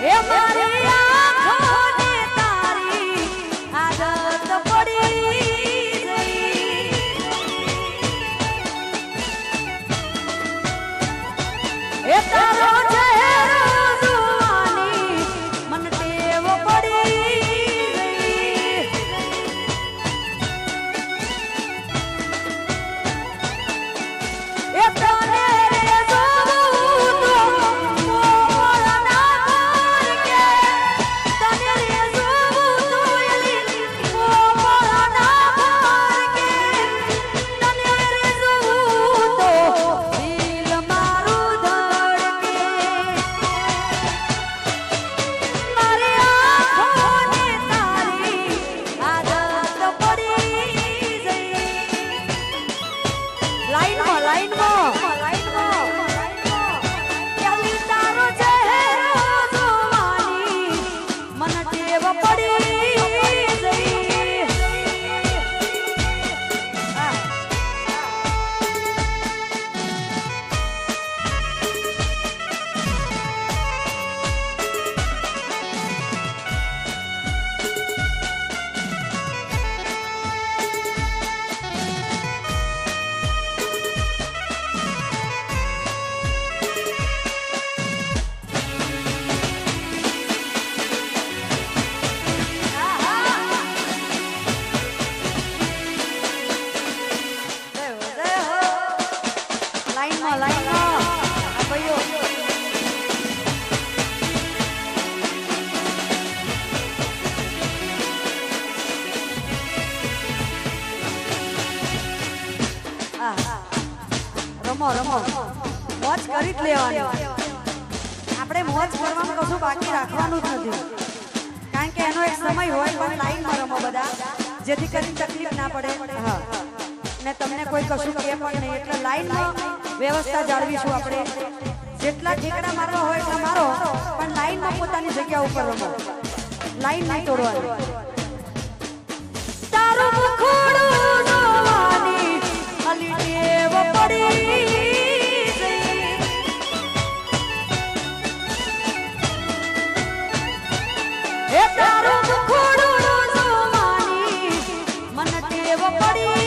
હે મારી આંખોને તારી આદત પડી ગઈ એ તારો ચહેરો જોવાની મન ટેવ પડી ગઈ એ તને રે જોવું તો મોળ ના માર કે તને રે જોવું તો એલી મોળ ના માર કે તને રે જોવું તો દિલ મારું ધડકે મારી આંખોને તારી આદત પડી ગઈ લાઈનમાં એલી તારો ચહેરો જોવાની મન ટેવ પડી ગઈ લાઈનમાં આ ભાઈઓ રમો મોજ કરી જ લેવાની આપણે મોજ કરવામાં કશું બાકી રાખવાનું જ નથી કારણ કે એનો એક સમય હોય પણ લાઈનમાં રમો બધા જેથી કરીને તકલીફ ના પડે હા ને તમને કોઈ કશું કહે પણ નહીં એટલે લાઈનમાં વ્યવસ્થા જાળવીશું આપણે જેટલા ઠેકડા મારવા હોય એટલા મારો પણ લાઈનમાં પોતાની જગ્યા ઉપર રમો લાઈન નહીં તોડવાની તારું મુખડું જોવાની અલી ટેવ પડી ગઈ હે તારું મુખડું જોવાની મન ટેવ પડી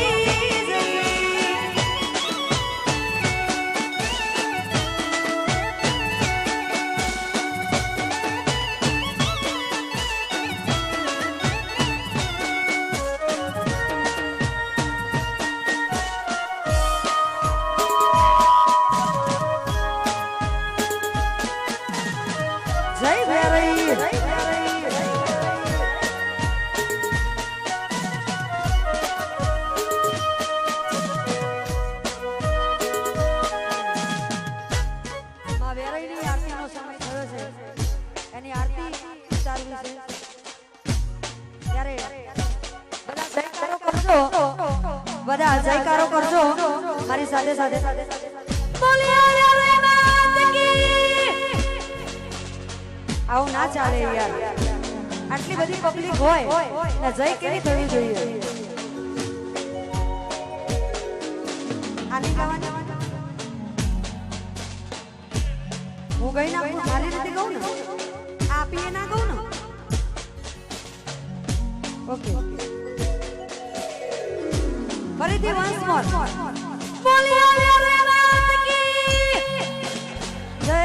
જય ભેરઈ માં વેરઈની આરતીનો સમય થયો છે એની આરતી ઉતારવી છે ત્યારે બધા જયકારો કરજો મારી સાથે બોલિયા રે માત કી આવું ના ચાલે યાર આટલી બધી પબ્લિક હોય ને જય કેવી થવી જોઈએ આની ગાવાની હું ગઈ ના મારી રીતે કહું ને આપીએ ના કહું ને ઓકે ફરીથી વન્સ મોર બોલિયા રે માત કી જય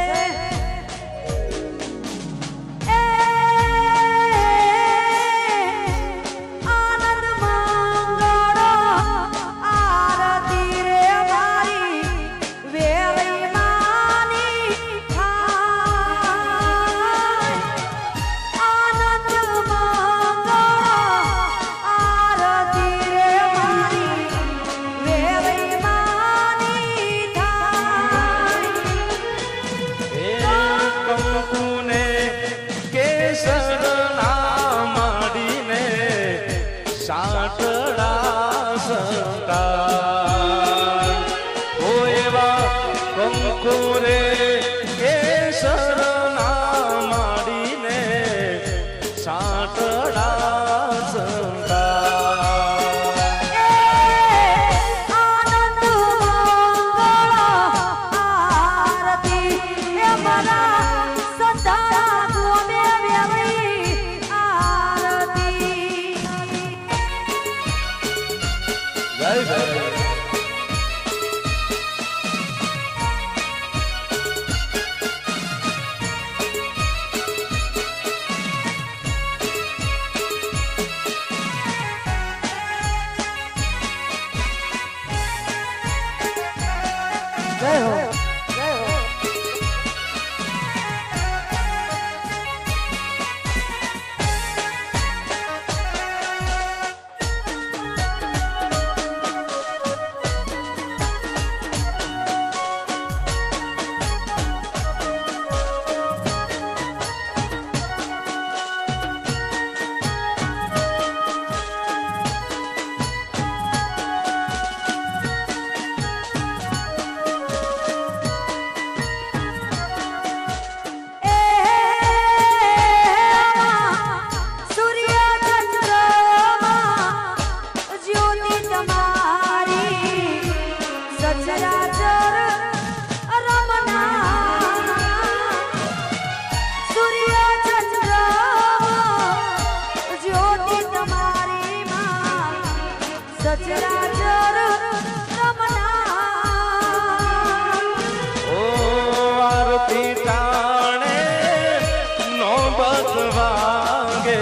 નોબત વાગે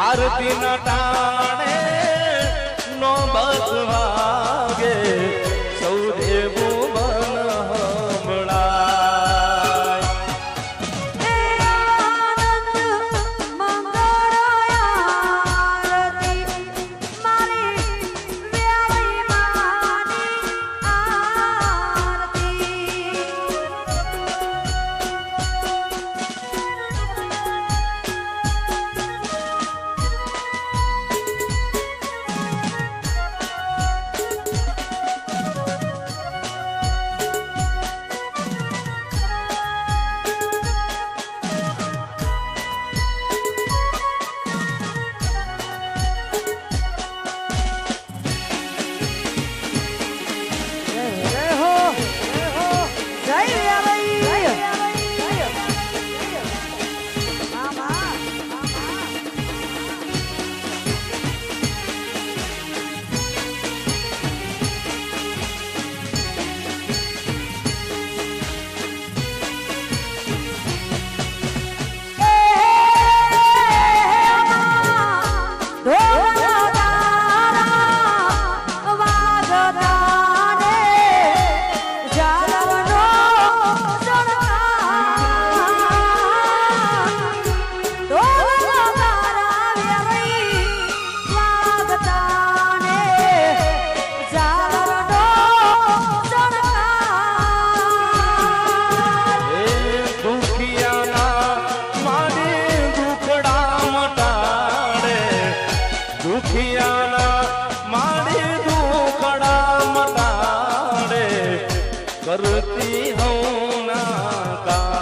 આરતી ના ટાણે નોબત વાગે સૌ દેવું મન હમણાય. કરતી હું ના કામ.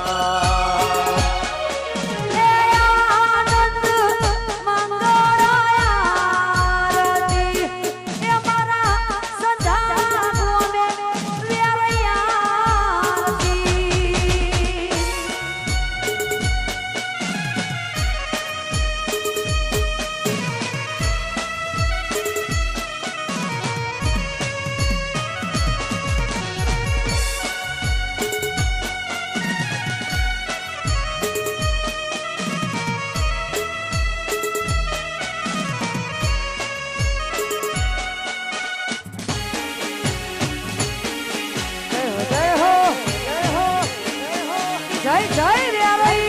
જય જય રેવાઈ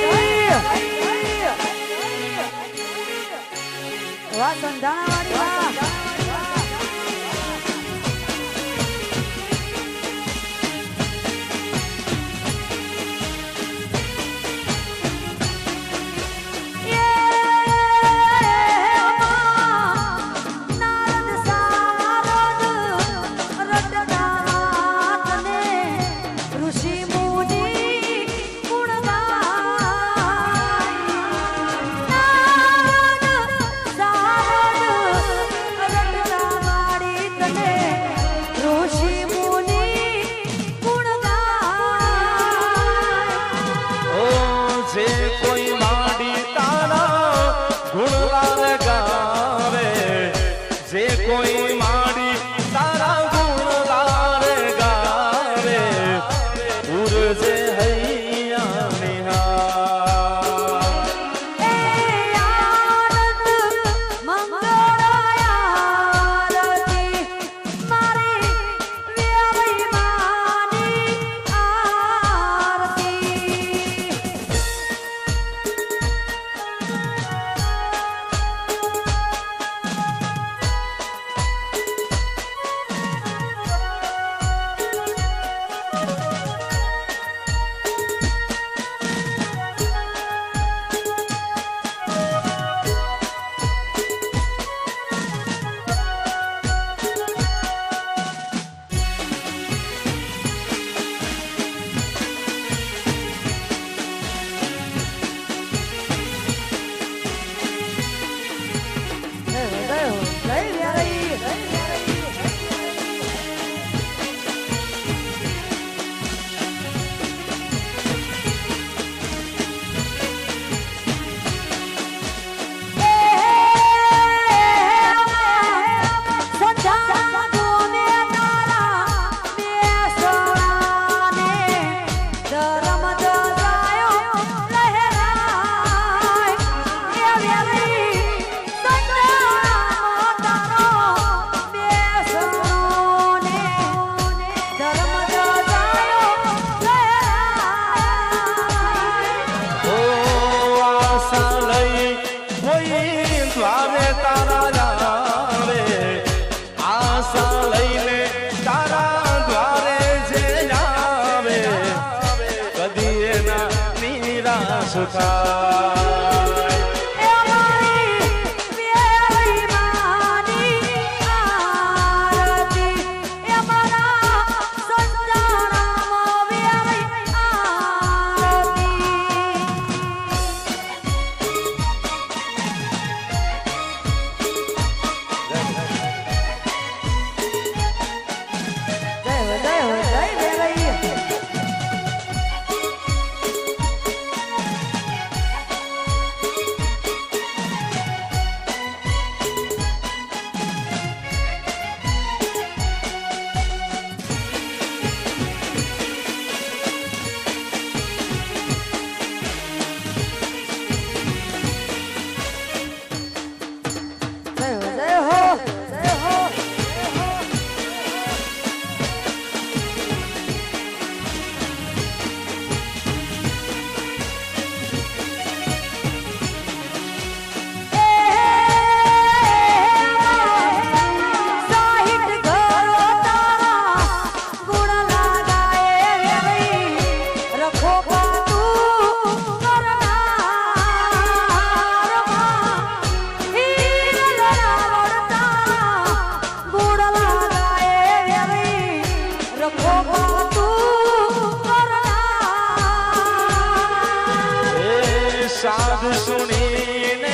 વાહ સંધાણાવાળી કોઈ દ્વારે તારા આવે આશા લઈને તારા દ્વારે જે આવે કદી એના નિરાશ થાય એ અમારી બેઈમાની આરતી એ અમારા સંજાણામાં વેરી આરતી જય હો જય વેરઈ જય હો જય હો સાહિટ ઘરો તારા ગુણ લાગાએ વેરી રખો પાતું કરનારમાં હીર લડાવડ તારા ગુણ લાગાએ વેરી રખો પાતું કરનાર એ સાધ સુણીને